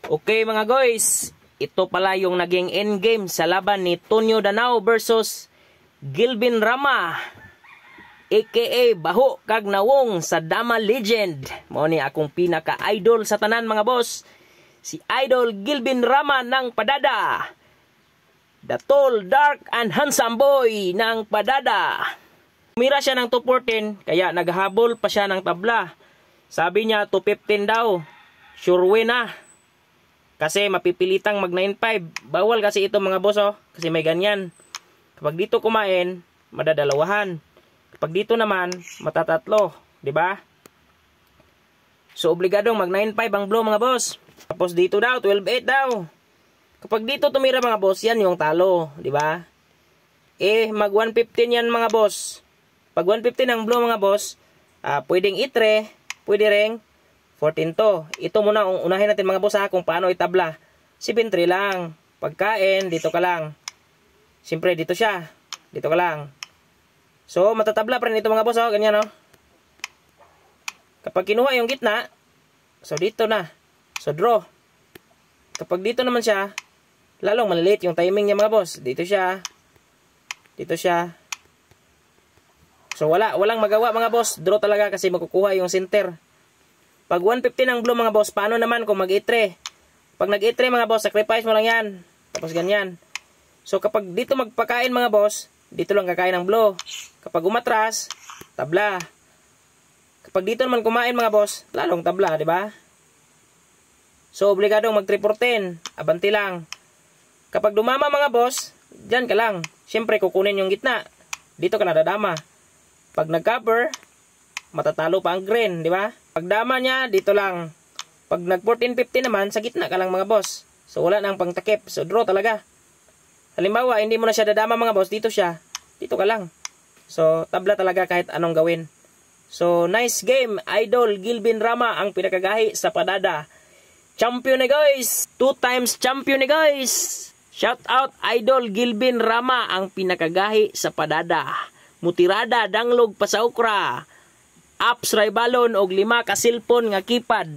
Okay mga guys, ito pala yung naging endgame sa laban ni Tonyo Danao versus Gilvin Rama, aka Baho kag Nawong sa Dama Legend. Mao ni akong pinaka-idol sa tanan mga boss, si Idol Gilvin Rama ng Padada, the tall, dark, and handsome boy ng Padada. Umira siya ng 214, kaya naghabol pa siya ng tabla. Sabi niya 215 daw, sure win na. Kasi mapipilitang mag 9.5. Bawal kasi ito mga boss kasi may ganyan. Kapag dito kumain, madadalawahan. Kapag dito naman, matatatlo, di ba? So obligadong mag 9.5 ang blow mga boss. Tapos dito daw 12.8 daw. Kapag dito tumira mga boss, yan yung talo, di ba? Mag 115 yan mga boss. Pag 115 ang blow mga boss, pwedeng itre, pwede ring 14 to. Ito muna, unahin natin mga boss kung paano itabla. 7-3 lang. Pagkain, dito ka lang. Siyempre, dito siya. Dito ka lang. So, matatabla pa rin ito mga boss. Ganyan Kapag kinuha yung gitna, so dito na. So, draw. Kapag dito naman siya, lalong maliliit yung timing niya mga boss. Dito siya. Dito siya. So, walang magawa mga boss. Draw talaga kasi makukuha yung center. Pag 115 ang blow mga boss, paano naman kung mag-itre? Pag nag-itre mga boss, sacrifice mo lang yan. Tapos ganyan. So kapag dito magpakain mga boss, dito lang kakain ng blow. Kapag umatras, tabla. Kapag dito naman kumain mga boss, lalong tabla, di ba? So obligadong mag 3-4-10, abanti lang. Kapag dumama mga boss, dyan ka lang. Siyempre kukunin yung gitna. Dito ka nadadama. Pag nag-cover, matatalo pa ang green, di ba? Pagdama niya, dito lang. Pag nag 14-15 naman, sa gitna ka lang mga boss. So wala nang pangtakip. So draw talaga. Halimbawa, hindi mo na siya dadama mga boss, dito siya. Dito ka lang. So tabla talaga kahit anong gawin. So nice game. Idol Gilvin Rama ang pinakagahi sa Padada. Champion na guys. 2 times champion na guys. Shout out Idol Gilvin Rama ang pinakagahi sa Padada. Mutirada, danglog pa sa okra. Apps ray balon og 5 ka cellphone nga keypad.